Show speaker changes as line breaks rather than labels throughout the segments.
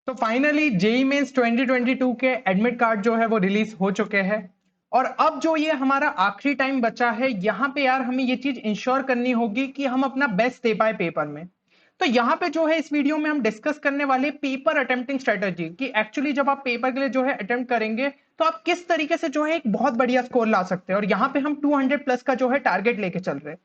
तो finally JEE mains 2022 के admit card जो है वो रिलीज हो चुके हैं। और अब जो ये हमारा आखिरी टाइम बचा है, यहाँ पे यार हमें ये चीज इंश्योर करनी होगी कि हम अपना बेस्ट दे पाए पेपर में। तो यहाँ पे जो है इस वीडियो में हम डिस्कस करने वाले पेपर अटेम्प्टिंग स्ट्रेटेजी कि एक्चुअली जब आप पेपर के लिए जो है अटेम्प्ट करेंगे तो आप किस तरीके से जो है एक बहुत बढ़िया स्कोर ला सकते हैं। और यहाँ पे हम 200 प्लस का जो है टारगेट लेके चल रहे हैं।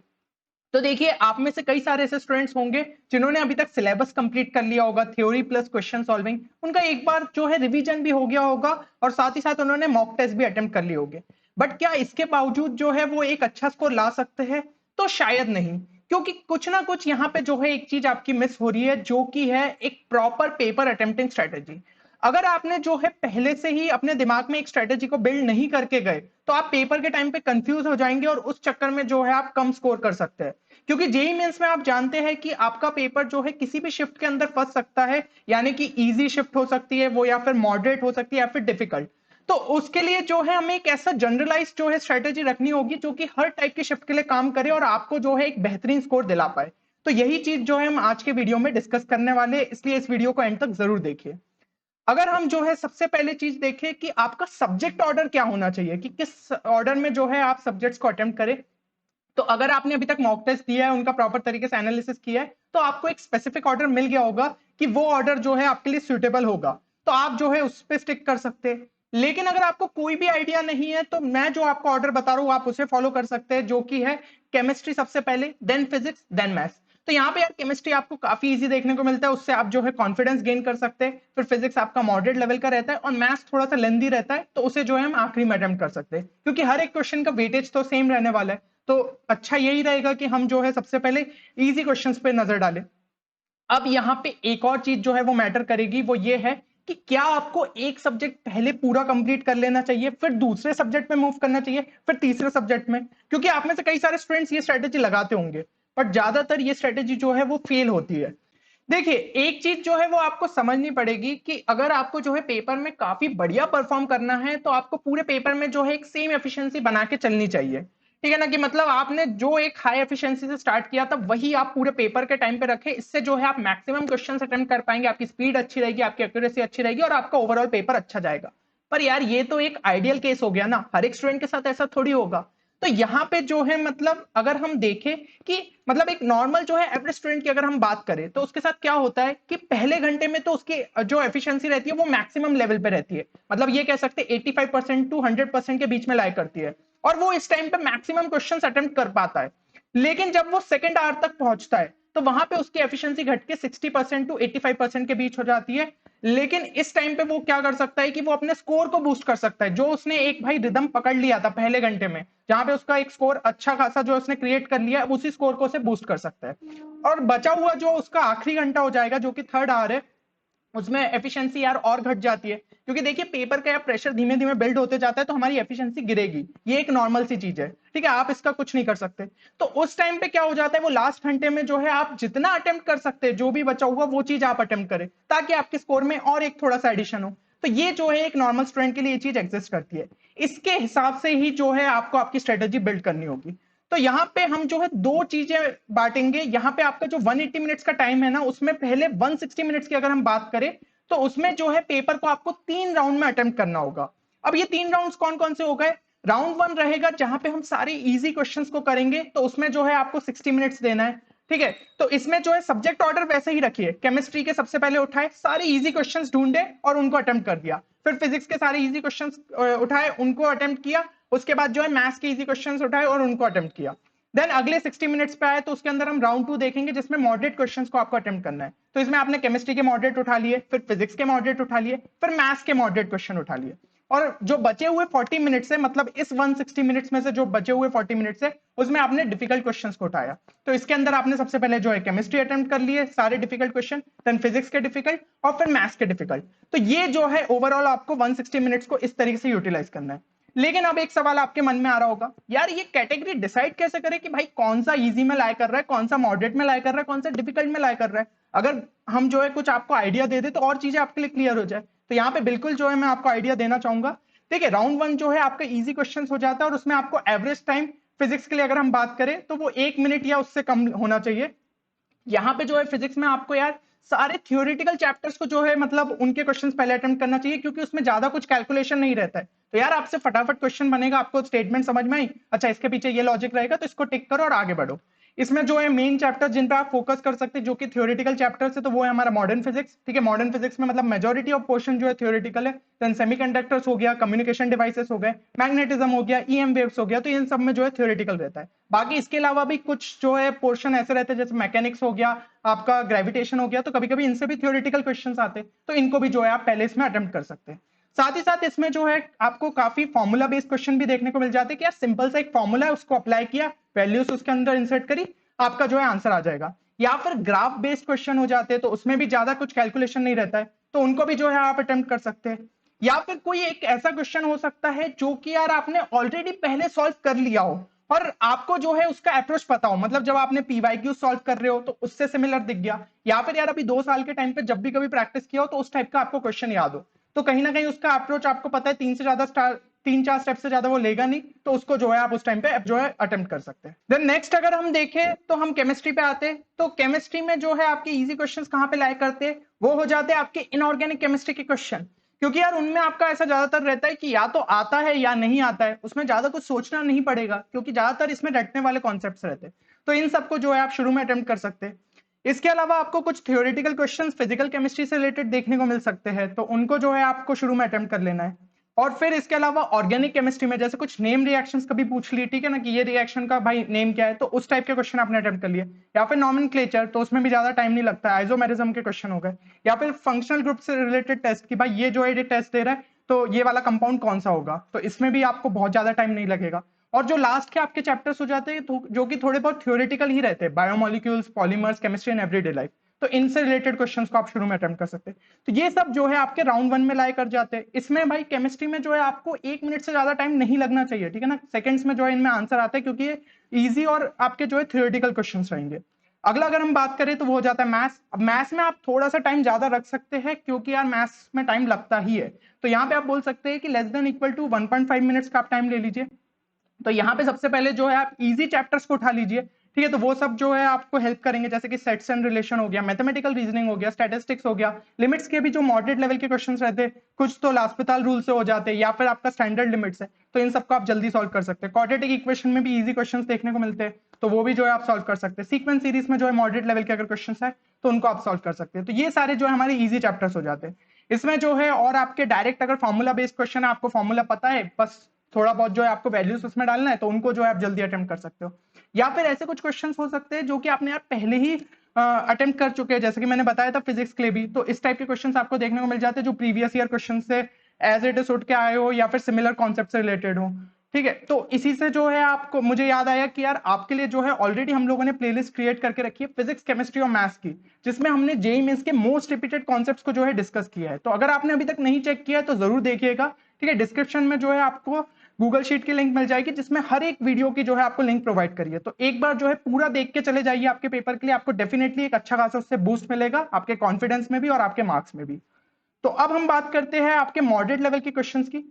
तो देखिए, आप में से कई सारे ऐसे स्टूडेंट्स होंगे जिन्होंने अभी तक सिलेबस कंप्लीट कर लिया होगा, थ्योरी प्लस क्वेश्चन सॉल्विंग उनका एक बार जो है रिवीजन भी हो गया होगा, और साथ ही साथ उन्होंने मॉक टेस्ट भी अटेम्प्ट कर लिए होंगे। बट क्या इसके बावजूद जो है वो एक अच्छा स्कोर ला सकते हैं? तो शायद नहीं, क्योंकि कुछ ना कुछ यहाँ पे जो है एक चीज आपकी मिस हो रही है, जो कि है एक प्रॉपर पेपर अटेम्प्टिंग स्ट्रेटेजी। अगर आपने जो है पहले से ही अपने दिमाग में एक स्ट्रेटेजी को बिल्ड नहीं करके गए, तो आप पेपर के टाइम पे कंफ्यूज हो जाएंगे और उस चक्कर में जो है आप कम स्कोर कर सकते हैं। क्योंकि जेई मेंस में आप जानते हैं कि आपका पेपर जो है किसी भी शिफ्ट के अंदर फंस सकता है, यानी कि इजी शिफ्ट हो सकती है वो, या फिर मॉडरेट हो सकती है, या फिर डिफिकल्ट। तो उसके लिए जो है हमें एक ऐसा जनरलाइज जो है स्ट्रेटेजी रखनी होगी जो कि हर टाइप की शिफ्ट के लिए काम करे और आपको जो है एक बेहतरीन स्कोर दिला पाए। तो यही चीज जो है हम आज के वीडियो में डिस्कस करने वाले हैं, इसलिए इस वीडियो को एंड तक जरूर देखिए। अगर हम जो है सबसे पहले चीज देखें कि आपका सब्जेक्ट ऑर्डर क्या होना चाहिए, कि किस ऑर्डर में जो है आप सब्जेक्ट्स को अटेम्प्ट करें। तो अगर आपने अभी तक मॉक टेस्ट दिया है, उनका प्रॉपर तरीके से एनालिसिस किया है, तो आपको एक स्पेसिफिक ऑर्डर मिल गया होगा कि वो ऑर्डर जो है आपके लिए सुटेबल होगा। तो आप जो है उस पर स्टिक कर सकते हैं। लेकिन अगर आपको कोई भी आइडिया नहीं है, तो मैं जो आपको ऑर्डर बता रहा हूं आप उसे फॉलो कर सकते हैं, जो कि है केमिस्ट्री सबसे पहले, देन फिजिक्स, देन मैथ्स। तो यहाँ पे यार केमिस्ट्री आपको काफी इजी देखने को मिलता है, उससे आप जो है कॉन्फिडेंस गेन कर सकते हैं। फिर फिजिक्स आपका मॉडरेट लेवल का रहता है, और मैथ्स थोड़ा सा लेंदी रहता है, तो उसे जो है हम आखिरी में अटेम्प्ट कर सकते हैं, क्योंकि हर एक क्वेश्चन का वेटेज तो सेम रहने वाला है। तो अच्छा यही रहेगा कि हम जो है सबसे पहले इजी क्वेश्चंस पे नजर डालें। अब यहाँ पे एक और चीज जो है वो मैटर करेगी, वो ये है कि क्या आपको एक सब्जेक्ट पहले पूरा कंप्लीट कर लेना चाहिए, फिर दूसरे सब्जेक्ट में मूव करना चाहिए, फिर तीसरे सब्जेक्ट में। क्योंकि आप में से कई सारे स्टूडेंट्स ये स्ट्रेटेजी लगाते होंगे, बट ज्यादातर ये स्ट्रेटेजी जो है वो फेल होती है। देखिए, एक चीज जो है वो आपको समझनी पड़ेगी कि अगर आपको जो है पेपर में काफी बढ़िया परफॉर्म करना है, तो आपको पूरे पेपर में जो है एक सेम एफिशिएंसी बना के चलनी चाहिए। ठीक है ना, कि मतलब आपने जो एक हाई एफिशिएंसी से स्टार्ट किया था वही आप पूरे पेपर के टाइम पे रखें। इससे जो है आप मैक्सिमम क्वेश्चन अटेम्प्ट कर पाएंगे, आपकी स्पीड अच्छी रहेगी, आपकी एक्यूरेसी अच्छी रहेगी, और आपका ओवरऑल पेपर अच्छा जाएगा। पर यार ये तो एक आइडियल केस हो गया ना, हर एक स्टूडेंट के साथ ऐसा थोड़ी होगा। तो यहाँ पे जो है मतलब अगर हम देखें कि मतलब एक नॉर्मल जो है एवरेज स्टूडेंट की अगर हम बात करें, तो उसके साथ क्या होता है कि पहले घंटे में तो उसकी जो एफिशिएंसी रहती है वो मैक्सिमम लेवल पे रहती है। मतलब ये कह सकते हैं 85% टू 100% के बीच में लाया करती है, और वो इस टाइम पे मैक्सिमम क्वेश्चंस अटेम्प्ट कर पाता है। लेकिन जब वो सेकंड आवर तक पहुंचता है, तो वहां पे उसकी एफिशिएंसी घट के 60% टू 85% के बीच हो जाती है। लेकिन इस टाइम पे वो क्या कर सकता है कि वो अपने स्कोर को बूस्ट कर सकता है, जो उसने एक भाई रिदम पकड़ लिया था पहले घंटे में, जहां पे उसका एक स्कोर अच्छा खासा जो उसने क्रिएट कर लिया, उसी स्कोर को से बूस्ट कर सकता है। और बचा हुआ जो उसका आखिरी घंटा हो जाएगा, जो कि थर्ड आवर है, उसमें एफिशिएंसी यार और घट जाती है। क्योंकि देखिए, पेपर का प्रेशर धीमे धीमे बिल्ड होते जाता है, तो हमारी एफिशिएंसी गिरेगी, ये एक नॉर्मल सी चीज है। ठीक है, आप इसका कुछ नहीं कर सकते। तो उस टाइम पे क्या हो जाता है, वो लास्ट घंटे में जो है आप जितना अटेम्प्ट कर सकते हैं, जो भी बचा हुआ वो चीज आप अटेम्प्ट करें, ताकि आपके स्कोर में और एक थोड़ा सा एडिशन हो। तो ये जो है एक नॉर्मल स्टूडेंट के लिए ये चीज एग्जिस्ट करती है। इसके हिसाब से ही जो है आपको आपकी स्ट्रेटेजी बिल्ड करनी होगी। तो यहाँ पे हम जो है दो चीजें बांटेंगे। यहाँ पे आपका जो 180 मिनट्स का टाइम है ना, उसमें पहले 160 मिनट्स की अगर हम बात करें, तो उसमें जो है पेपर को आपको 3 राउंड में अटेम्प्ट करना होगा। अब ये 3 राउंड्स कौन कौन से हो गए? राउंड 1 रहेगा जहां पे हम सारे इजी क्वेश्चंस को करेंगे, तो उसमें जो है आपको 60 मिनट्स देना है। ठीक है, तो इसमें जो है सब्जेक्ट ऑर्डर वैसे ही रखिए, केमिस्ट्री के सबसे पहले उठाए, सारे इजी क्वेश्चंस ढूंढे और उनको अटेम्प्ट कर दिया। फिर फिजिक्स के सारे इजी क्वेश्चंस उठाए, उनको अटेम्प्ट किया। उसके बाद जो है मैथ्स के इजी क्वेश्चंस उठाए और उनको अटेम्प्ट किया। देन अगले 60 मिनट्स पे आए, तो उसके अंदर हम राउंड 2 देखेंगे, जिसमें मॉडरेट क्वेश्चंस को आपको अटेम्प्ट करना है। तो इसमें आपने केमिस्ट्री के मॉडरेट उठा लिए, फिर फिजिक्स के मॉडरेट उठा लिए, फिर मैथ्स के मॉडरेट क्वेश्चन उठा लिए। और जो बचे हुए 40 मिनट्स है, मतलब इस 160 मिनट्स में से जो बचे हुए 40 मिनट्स है, उसमें आपने डिफिकल्ट क्वेश्चंस को उठाया। तो इसके अंदर आपने सबसे पहले जो है केमिस्ट्री अटेम्प्ट कर लिए सारे डिफिकल्ट क्वेश्चन, देन फिजिक्स के डिफिकल्ट, और फिर मैथ्स के डिफिकल्ट। तो ये जो है ओवरऑल आपको 160 मिनट्स को इस तरीके से यूटिलाइज करना है। लेकिन अब एक सवाल आपके मन में आ रहा होगा, यार ये कैटेगरी डिसाइड कैसे करें कि भाई कौन सा इजी में लाया कर रहा है, कौन सा मॉडरेट में लाया कर रहा है, कौन सा डिफिकल्ट में लाया कर रहा है। अगर हम जो है कुछ आपको आइडिया दे दे, तो और चीजें आपके लिए क्लियर हो जाए। तो यहाँ पे बिल्कुल जो है मैं आपको आइडिया देना चाहूंगा। देखिए, राउंड 1 जो है आपका इजी क्वेश्चन हो जाता है, और उसमें आपको एवरेज टाइम फिजिक्स के लिए अगर हम बात करें, तो वो 1 मिनट या उससे कम होना चाहिए। यहाँ पे जो है फिजिक्स में आपको यार सारे थ्योरेटिकल चैप्टर्स को जो है मतलब उनके क्वेश्चंस पहले अटेम्प्ट करना चाहिए, क्योंकि उसमें ज्यादा कुछ कैलकुलेशन नहीं रहता है। तो यार आपसे फटाफट क्वेश्चन बनेगा, आपको स्टेटमेंट समझ में आई, अच्छा इसके पीछे ये लॉजिक रहेगा, तो इसको टिक करो और आगे बढ़ो। इसमें जो है मेन चैप्टर जिन पे आप फोकस कर सकते हैं जो कि थ्योरेटिकल चैप्टर्स है, तो वो है हमारा मॉडर्न फिजिक्स। ठीक है, मॉडर्न फिजिक्स में मतलब मेजोरिटी ऑफ पोर्शन जो है थ्योरेटिकल है। देन सेमीकंडक्टर्स हो गया, कम्युनिकेशन डिवाइसेस हो गए, मैग्नेटिज्म हो गया, ईएम वेव्स हो गया, तो इन सब में जो है थ्योरेटिकल रहता है। बाकी इसके अलावा भी कुछ जो है पोर्शन ऐसे रहते हैं जैसे मैकेनिक्स हो गया, आपका ग्रेविटेशन हो गया, तो कभी कभी इनसे भी थ्योरेटिकल क्वेश्चंस आते हैं, तो इनको भी जो है आप पहले इसमें अटेम्प्ट कर सकते हैं। साथ ही साथ इसमें जो है आपको काफी फॉर्मूला बेस्ड क्वेश्चन भी देखने को मिल जाते हैं कि यार सिंपल सा एक फॉर्मूला है, उसको अप्लाई किया, वैल्यूज उसके अंदर इंसर्ट करी, आपका जो है आंसर आ जाएगा। या फिर ग्राफ बेस्ड क्वेश्चन हो जाते हैं, तो उसमें भी ज्यादा कुछ कैलकुलेशन नहीं रहता है, तो उनको भी जो है आप अटेम्प्ट कर सकते हैं। या फिर कोई एक ऐसा क्वेश्चन हो सकता है जो कि यार आपने ऑलरेडी पहले सॉल्व कर लिया हो और आपको जो है उसका अप्रोच पता हो, मतलब जब आपने पीवाईक्यू सॉल्व कर रहे हो तो उससे सिमिलर दिख गया, या फिर यार अभी 2 साल के टाइम पे जब भी कभी प्रैक्टिस किया हो तो उस टाइप का आपको क्वेश्चन याद हो, तो कहीं ना कहीं उसका अप्रोच आपको पता है, 3 4 स्टेप से ज्यादा वो लेगा नहीं, तो उसको जो है आप उस टाइम पे जो है अटेम्प्ट कर सकते हैं। देन नेक्स्ट अगर हम देखें तो हम केमिस्ट्री पे आते हैं, तो केमिस्ट्री में जो है आपके इजी क्वेश्चंस कहां पे लाया करते हैं, वो हो जाते हैं आपके इनऑर्गेनिक केमिस्ट्री के क्वेश्चन। क्योंकि यार उनमें आपका ऐसा ज्यादातर रहता है कि या तो आता है या नहीं आता है, उसमें ज्यादा कुछ सोचना नहीं पड़ेगा, क्योंकि ज्यादातर इसमें रटने वाले कॉन्सेप्ट्स रहते हैं, तो इन सबको जो है आप शुरू में अटेम्प्ट कर सकते हैं। इसके अलावा आपको कुछ थ्योरेटिकल क्वेश्चंस फिजिकल केमिस्ट्री से रिलेटेड देखने को मिल सकते हैं, तो उनको जो है आपको शुरू में अटेम्प्ट कर लेना है। और फिर इसके अलावा ऑर्गेनिक केमिस्ट्री में जैसे कुछ नेम रिएक्शंस कभी पूछ लिए, ठीक है ना, कि ये रिएक्शन का भाई नेम क्या है, तो उस टाइप के क्वेश्चन आपने अटेम्प्ट कर लिए। या फिर नॉमेनक्लेचर, तो उसमें भी ज्यादा टाइम नहीं लगता, आइसोमेरिज्म के क्वेश्चन हो गए। या फिर फंक्शनल ग्रुप से रिलेटेड टेस्ट कि भाई ये जो है ये टेस्ट दे रहा है, तो ये वाला कंपाउंड कौन सा होगा, तो इसमें भी आपको बहुत ज्यादा टाइम नहीं लगेगा। और जो लास्ट के आपके चैप्टर्स हो जाते हैं तो जो कि थोड़े बहुत थ्योरेटिकल ही रहते हैं, biomolecules, polymers, chemistry and everyday life, तो इनसे रिलेटेड क्वेश्चंस को आप शुरू में अटेम्प्ट कर सकते हैं। तो ये सब जो है आपके राउंड 1 में लाए कर जाते हैं। इसमें भाई केमिस्ट्री में जो है आपको 1 मिनट से ज्यादा टाइम नहीं लगना चाहिए, ठीक है ना, सेकंड्स में जो है इनमें आंसर आता है, क्योंकि ये इजी और आपके जो है थ्योरेटिकल क्वेश्चंस रहेंगे। अगला अगर हम बात करें तो वो हो जाता है मैथ्स। अब मैथ्स में आप थोड़ा सा टाइम ज्यादा रख सकते हैं, क्योंकि यार मैथ्स में टाइम लगता ही है, तो यहाँ पे आप बोल सकते हैं कि less than equal to 1.5 minutes का आप टाइम ले लीजिए। तो यहाँ पे सबसे पहले जो है आप इजी चैप्टर्स को उठा लीजिए, ठीक है, तो वो सब जो है आपको हेल्प करेंगे, जैसे कि सेट्स एंड रिलेशन हो गया, मैथमेटिकल रीजनिंग हो गया, स्टैटिस्टिक्स हो गया, लिमिट्स के भी जो मॉडरेट लेवल के क्वेश्चंस रहते हैं, कुछ तो लास्पिताल रूल से हो जाते हैं, या फिर आपका स्टैंडर्ड लिमिट्स है, तो इन सबको आप जल्दी सॉल्व कर सकते हैं। क्वाड्रेटिक इक्वेशन में भी इजी क्वेश्चंस देखने को मिलते हैं, तो वो भी जो है आप सॉल्व कर सकते हैं। सीक्वेंस सीरीज में जो है मॉडरेट लेवल के अगर क्वेश्चंस है तो उनको आप सॉल्व कर सकते हैं। तो ये सारे जो है हमारे इजी चैप्टर्स हो जाते हैं। इसमें जो है और आपके डायरेक्ट अगर फॉर्मूला बेस्ड क्वेश्चन है, आपको फॉर्मूला पता है, बस थोड़ा बहुत जो है आपको वैल्यूज उसमें डालना है, तो उनको जो है आप जल्दी अटेम्प्ट कर सकते हो। या फिर ऐसे कुछ क्वेश्चंस हो सकते हैं जो कि आपने यार पहले ही अटेम्प्ट कर चुके हैं, जैसे कि मैंने बताया था फिजिक्स के लिए भी, तो इस टाइप के क्वेश्चंस आपको देखने को मिल जाते हैं जो प्रीवियस ईयर क्वेश्चन से एज इट इज उठ के आए हो, या फिर सिमिलर कॉन्सेप्ट से रिलेटेड हो। ठीक है, तो इसी से जो है आपको मुझे याद आया कि यार आपके लिए जो है ऑलरेडी हम लोगों ने प्लेलिस्ट क्रिएट करके रखी है फिजिक्स, केमिस्ट्री और मैथ्स की, जिसमें हमने जेईई मेंस के मोस्ट रिपीटेड कॉन्सेप्ट्स को जो है डिस्कस किया है। तो अगर आपने अभी तक नहीं चेक किया है तो जरूर देखिएगा, ठीक है। डिस्क्रिप्शन में जो है आपको गूगल शीट की लिंक मिल जाएगी, जिसमें हर एक वीडियो की जो है आपको लिंक प्रोवाइड करिए, तो एक बार जो है पूरा देख के चले जाइए आपके पेपर के लिए, आपको डेफिनेटली एक अच्छा खासा उससे बूस्ट मिलेगा आपके कॉन्फिडेंस में भी और आपके मार्क्स में भी। तो अब हम बात करते हैं आपके मॉडरेट लेवल के क्वेश्चंस की।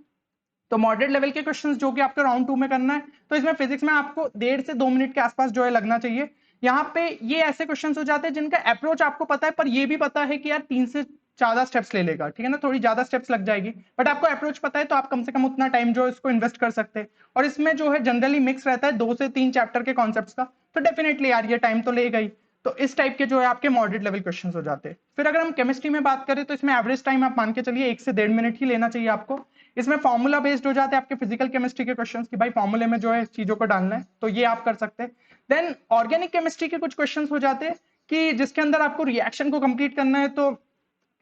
तो मॉडरेट लेवल के क्वेश्चंस जो कि आपको राउंड 2 में करना है, तो इसमें फिजिक्स में आपको 1.5 से 2 मिनट के आसपास जो है लगना चाहिए। यहाँ पे ये ऐसे क्वेश्चंस हो जाते हैं जिनका अप्रोच आपको पता है, पर ये भी पता है कि यार 3 से ज्यादा स्टेप्स ले लेगा, ठीक है ना, थोड़ी ज्यादा स्टेप्स लग जाएगी, बट आपको अप्रोच पता है तो आप कम से कम उतना टाइम जो है इसको इन्वेस्ट कर सकते हैं। और इसमें जो है जनरली मिक्स रहता है 2 से 3 चैप्टर के कॉन्सेप्ट्स का, तो डेफिनेटली यार ये टाइम तो लेगा ही। तो इस टाइप के जो है आपके मॉडरेट लेवल क्वेश्चंस हो जाते हैं। फिर अगर हम केमिस्ट्री में बात करें तो इसमें एवरेज टाइम आप मान के चलिए 1 से 1.5 मिनट ही लेना चाहिए आपको। इसमें फॉर्मूला बेस्ड हो जाते हैं आपके फिजिकल केमिस्ट्री के क्वेश्चंस कि भाई फॉर्मूले में जो है चीजों को डालना है, तो ये आप कर सकते हैं। देन ऑर्गेनिक केमिस्ट्री के कुछ क्वेश्चंस हो जाते हैं कि जिसके अंदर आपको रिएक्शन को कंप्लीट करना है, तो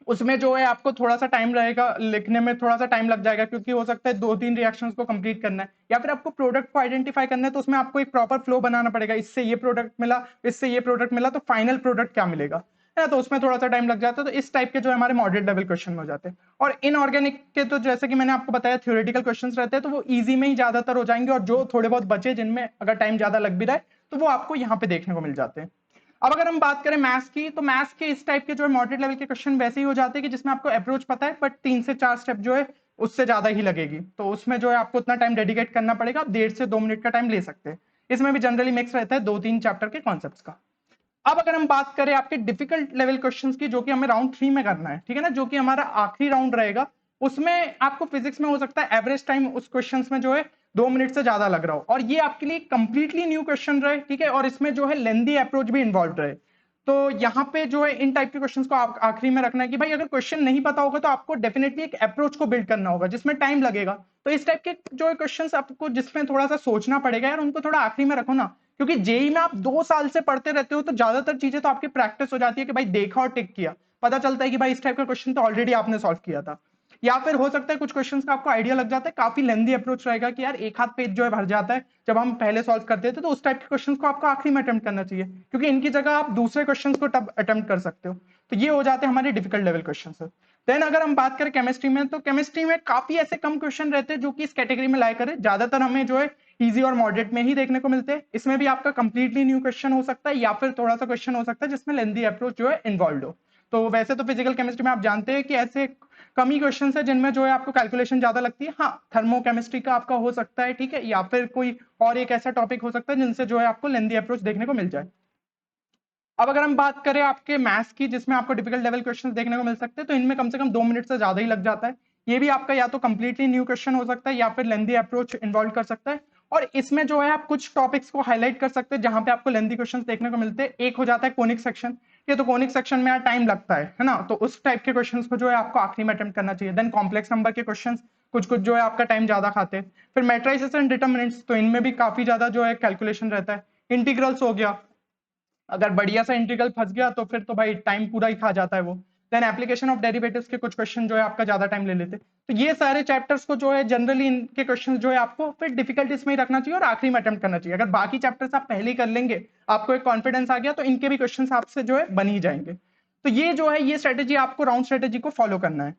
उसमें जो है आपको थोड़ा सा टाइम रहेगा, लिखने में थोड़ा सा टाइम लग जाएगा, क्योंकि हो सकता है 2-3 रिएक्शंस को कंप्लीट करना है, या फिर आपको प्रोडक्ट को आइडेंटिफाई करना है, तो उसमें आपको एक प्रॉपर फ्लो बनाना पड़ेगा, इससे ये प्रोडक्ट मिला, इससे ये प्रोडक्ट मिला, तो फाइनल प्रोडक्ट क्या मिलेगा, है ना, तो उसमें थोड़ा सा टाइम लग जाता है। तो इस टाइप के जो हमारे मॉडरेट लेवल क्वेश्चन हो जाते हैं। और इनऑर्गेनिक के तो जैसे कि मैंने आपको बताया थ्योरेटिकल क्वेश्चंस रहते हैं, तो वो इजी में ही ज्यादातर हो जाएंगे, और जो थोड़े बहुत बचे जिनमें अगर टाइम ज्यादा लग भी रहा है तो वो आपको यहाँ पे देखने को मिल जाते हैं। अब अगर हम बात करें मैथ्स की, तो मैथ्स के इस टाइप के जो है मॉडरेट लेवल के क्वेश्चन वैसे ही हो जाते हैं कि जिसमें आपको अप्रोच पता है, बट 3 से 4 स्टेप जो है उससे ज्यादा ही लगेगी, तो उसमें जो है आपको उतना टाइम डेडिकेट करना पड़ेगा, आप 1.5 से 2 मिनट का टाइम ले सकते हैं। इसमें भी जनरली मिक्स रहता है 2-3 चैप्टर के कॉन्सेप्ट्स का। अब अगर हम बात करें आपके डिफिकल्ट लेवल क्वेश्चंस की, जो कि हमें राउंड 3 में करना है, ठीक है ना, जो कि हमारा आखिरी राउंड रहेगा, उसमें आपको फिजिक्स में हो सकता है एवरेज टाइम उस क्वेश्चंस में जो है 2 मिनट से ज्यादा लग रहा हो, और ये आपके लिए कंप्लीटली न्यू क्वेश्चन रहे, ठीक है, और इसमें जो है लेंदी अप्रोच भी इन्वॉल्व रहे। तो यहाँ पे जो है इन टाइप के क्वेश्चंस को आप आखिरी में रखना है कि भाई अगर क्वेश्चन नहीं पता होगा तो आपको डेफिनेटली एक अप्रोच को बिल्ड करना होगा जिसमें टाइम लगेगा। तो इस टाइप के जो है क्वेश्चंस आपको जिसमें थोड़ा सा सोचना पड़ेगा यार, उनको थोड़ा आखिरी में रखो ना, क्योंकि जेई में आप 2 साल से पढ़ते रहते हो तो ज्यादातर चीजें तो आपकी प्रैक्टिस हो जाती है कि भाई देखा और टिक किया, पता चलता है कि भाई इस टाइप का क्वेश्चन तो ऑलरेडी आपने सॉल्व किया था। या फिर हो सकता है कुछ क्वेश्चंस का आपको आइडिया लग जाता है, काफी लेंदी अप्रोच रहेगा कि यार एक हाथ पेज जो है भर जाता है जब हम पहले सॉल्व करते थे, तो उस टाइप के क्वेश्चंस को आपको आखिरी में अटेम्प्ट करना चाहिए, क्योंकि इनकी जगह आप दूसरे क्वेश्चंस को तब अटेम्प्ट कर सकते हो। तो ये हो जाते हैं हमारे डिफिकल्ट लेवल क्वेश्चन। देन अगर हम बात करें केमिस्ट्री में, तो केमिस्ट्री में काफी ऐसे कम क्वेश्चन रहते हैं जो कि इस कैटेगरी में लाया करें, ज्यादातर हमें जो है इजी और मॉडरेट में ही देखने को मिलते हैं। इसमें भी आपका कंप्लीटली न्यू क्वेश्चन हो सकता है या फिर थोड़ा सा क्वेश्चन हो सकता है जिसमें लेंदी अप्रोच जो है इन्वॉल्व हो। तो वैसे तो फिजिकल केमिस्ट्री में आप जानते हैं कि ऐसे कम ही क्वेश्चन है जिनमें जो है आपको कैलकुलेशन ज्यादा लगती है। हाँ, थर्मोकेमिस्ट्री का आपका हो सकता है, ठीक है, या फिर कोई और एक ऐसा टॉपिक हो सकता है जिनसे जो है आपको लेंदी अप्रोच देखने को मिल जाए। अब अगर हम बात करें आपके मैथ्स की, जिसमें आपको डिफिकल्ट लेवल क्वेश्चंस देखने को मिल सकते हैं, तो इनमें कम से कम 2 मिनट से ज्यादा ही लग जाता है। ये भी आपका या तो कंप्लीटली न्यू क्वेश्चन हो सकता है या फिर लेंदी अप्रोच इन्वॉल्व कर सकता है। और इसमें जो है आप कुछ टॉपिक्स को हाईलाइट कर सकते हैं जहां पे आपको लेंदी क्वेश्चंस देखने को मिलते हैं। एक हो जाता है कोनिक सेक्शन, ये तो कोनिक सेक्शन में यार टाइम लगता है ना, तो उस टाइप के क्वेश्चंस को जो है आपको आखिरी में अटेम्प्ट करना चाहिए। देन कॉम्प्लेक्स नंबर के क्वेश्चंस कुछ कुछ जो है आपका टाइम ज्यादा खाते हैं। फिर मैट्रिसेस एंड डिटरमिनेंट्स, तो इनमें भी काफी ज्यादा जो है कैलकुलेशन रहता है। इंटीग्रल्स हो गया, अगर बढ़िया सा इंटीग्रल फंस गया तो फिर तो भाई टाइम पूरा ही खा जाता है वो। देन एप्लीकेशन ऑफ डेरिवेटिव्स के कुछ क्वेश्चन जो है आपका ज्यादा टाइम ले लेते। तो ये सारे चैप्टर्स को जो है जनरली इनके क्वेश्चन जो है आपको फिर डिफिकल्टीज में ही रखना चाहिए और आखिरी में अटेम्प्ट करना चाहिए। अगर बाकी चैप्टर्स आप पहले ही कर लेंगे, आपको एक कॉन्फिडेंस आ गया, तो इनके भी क्वेश्चन आपसे जो है बन ही जाएंगे। तो ये जो है ये स्ट्रेटेजी आपको राउंड स्ट्रेटेजी को फॉलो करना है।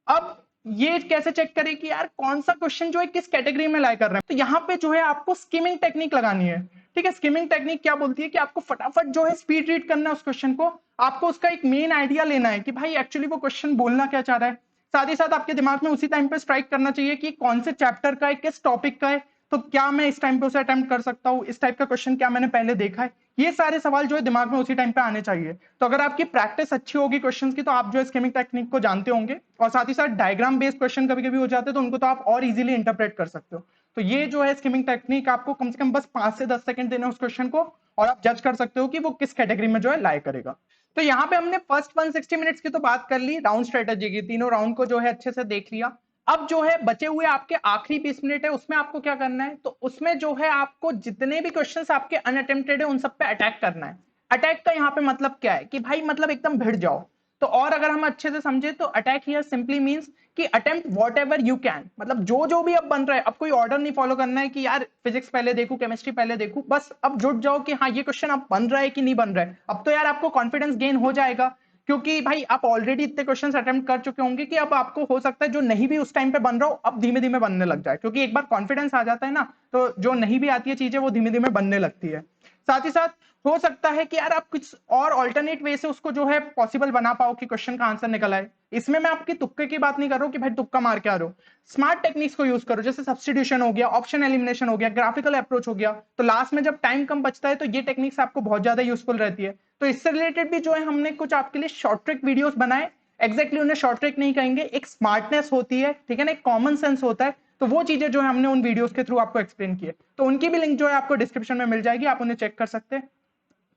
अब ये कैसे चेक करें कि यार कौन सा क्वेश्चन जो है किस कैटेगरी में लाई कर रहे हैं, तो यहाँ पे जो है आपको स्किमिंग टेक्निक लगानी है। ठीक है, स्किमिंग टेक्निक क्या बोलती है कि आपको फटाफट जो है स्पीड रीड करना है उस क्वेश्चन को, आपको उसका एक मेन आइडिया लेना है कि भाई एक्चुअली वो क्वेश्चन बोलना क्या चाह रहा है। साथ ही साथ आपके दिमाग में उसी टाइम पे स्ट्राइक करना चाहिए कि कौन से चैप्टर का है, किस टॉपिक का है, तो क्या मैं इस टाइम पे उसे अटेम्प्ट कर सकता हूँ, इस टाइप का क्वेश्चन क्या मैंने पहले देखा है। ये सारे सवाल जो है दिमाग में उसी टाइम पे आने चाहिए। तो अगर आपकी प्रैक्टिस अच्छी होगी क्वेश्चंस की, तो आप जो है स्किमिंग टेक्निक को जानते होंगे, और साथ ही साथ डायग्राम बेस्ड क्वेश्चन कभी कभी हो जाते हैं तो उनको तो आप और इजीली इंटरप्रेट कर सकते हो। तो ये जो है स्किमिंग टेक्निक आपको कम से कम बस 5 से 10 सेकंड देना उस क्वेश्चन को, और आप जज कर सकते हो कि वो किस कैटेगरी में जो है लाई करेगा। तो यहाँ पे हमने फर्स्ट 160 मिनट्स की तो बात कर ली, राउंड स्ट्रेटेजी की, तीनों राउंड को जो है अच्छे से देख लिया। अब जो है बचे हुए आपके आखिरी 20 मिनट है, उसमें आपको क्या करना है, तो उसमें जो है आपको जितने भी क्वेश्चंस आपके अनअटेम्प्टेड है उन सब पे अटैक करना है। अटैक का यहाँ पे मतलब क्या है कि भाई मतलब एकदम भिड़ जाओ। तो और अगर हम अच्छे से समझे तो अटैक हियर सिंपली मींस कि attempt what ever you can, मतलब जो जो भी अब बन रहा है, अब कोई ऑर्डर नहीं फॉलो करना है कि यार फिजिक्स पहले देखूं केमिस्ट्री पहले देखूं, बस अब जुट जाओ कि हाँ ये क्वेश्चन अब बन रहा है कि नहीं बन रहा है। अब तो यार आपको कॉन्फिडेंस गेन हो जाएगा, क्योंकि भाई आप ऑलरेडी इतने क्वेश्चंस अटेम्प्ट कर चुके होंगे कि अब आपको हो सकता है जो नहीं भी उस टाइम पे बन रहा हो अब धीमे धीमे बनने लग जाए, क्योंकि एक बार कॉन्फिडेंस आ जाता है ना, तो जो नहीं भी आती है चीजें वो धीमे धीमे बनने लगती है। साथ ही साथ हो सकता है कि यार आप कुछ और ऑल्टरनेट वे से उसको जो है पॉसिबल बना पाओ कि क्वेश्चन का आंसर निकल आए। इसमें मैं आपकी तुक्के की बात नहीं कर रहा हूं कि भाई तुक्का मार के आ रहे हो, स्मार्ट टेक्निक्स को यूज करो, जैसे सब्स्टिट्यूशन हो गया, ऑप्शन एलिमिनेशन हो गया, ग्राफिकल अप्रोच हो गया। तो लास्ट में जब टाइम कम बचता है तो ये टेक्निक्स आपको बहुत ज्यादा यूजफुल रहती है। तो इससे रिलेटेड भी जो है हमने कुछ आपके लिए शॉर्ट ट्रिक वीडियोस बनाए। एग्जैक्टली उन्हें शॉर्ट ट्रिक नहीं कहेंगे, एक स्मार्टनेस होती है, ठीक है ना, एक कॉमन सेंस होता है, तो वो चीजें जो है हमने उन वीडियोस के थ्रू आपको एक्सप्लेन की है। तो उनकी भी लिंक जो है आपको डिस्क्रिप्शन में मिल जाएगी, आप उन्हें चेक कर सकते हैं।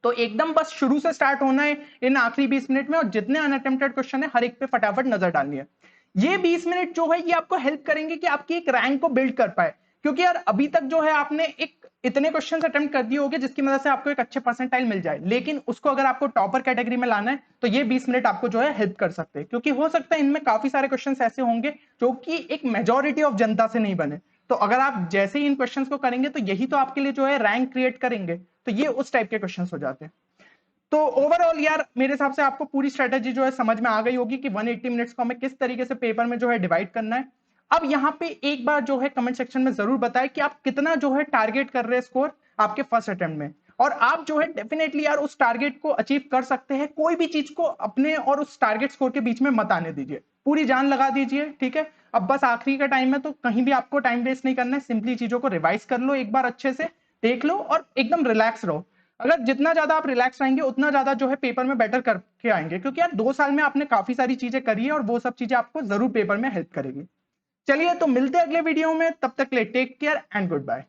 तो एकदम बस शुरू से स्टार्ट होना है इन आखिरी 20 मिनट में, और जितने अनअटेम्प्टेड क्वेश्चन है हर एक पे फटाफट नजर डालनी है। ये 20 मिनट जो है ये आपको हेल्प करेंगे कि आपकी एक रैंक को बिल्ड कर पाए, क्योंकि यार अभी तक जो है आपने एक इतने क्वेश्चंस अटेम्प्ट कर दिए होंगे जिसकी मदद से आपको एक अच्छे परसेंटाइल मिल जाए, लेकिन उसको अगर आपको टॉपर कैटेगरी में लाना है तो ये 20 मिनट आपको जो है हेल्प कर सकते हैं, क्योंकि हो सकता है इनमें काफी सारे क्वेश्चंस ऐसे होंगे जो कि एक मेजोरिटी ऑफ जनता से नहीं बने। तो अगर आप जैसे ही इन क्वेश्चंस को करेंगे तो यही तो आपके लिए जो है रैंक क्रिएट करेंगे। तो ये उस टाइप के क्वेश्चंस हो जाते हैं। तो ओवरऑल यार मेरे हिसाब से आपको पूरी स्ट्रेटेजी जो है समझ में आ गई होगी कि 180 मिनट्स को हमें किस तरीके से पेपर में जो है डिवाइड करना है। अब यहाँ पे एक बार जो है कमेंट सेक्शन में जरूर बताएं कि आप कितना जो है टारगेट कर रहे हैं स्कोर आपके फर्स्ट अटेम्प्ट में, और आप जो है डेफिनेटली यार उस टारगेट को अचीव कर सकते हैं। कोई भी चीज को अपने और उस टारगेट स्कोर के बीच में मत आने दीजिए, पूरी जान लगा दीजिए, ठीक है। अब बस आखिरी का टाइम है तो कहीं भी आपको टाइम वेस्ट नहीं करना है, सिंपली चीजों को रिवाइज कर लो, एक बार अच्छे से देख लो और एकदम रिलैक्स रहो। अगर जितना ज्यादा आप रिलैक्स रहेंगे उतना ज्यादा जो है पेपर में बेटर करके आएंगे, क्योंकि यार 2 साल में आपने काफी सारी चीजें करी है और वो सब चीजें आपको जरूर पेपर में हेल्प करेगी। चलिए तो मिलते हैं अगले वीडियो में, तब तक ले take care and good bye.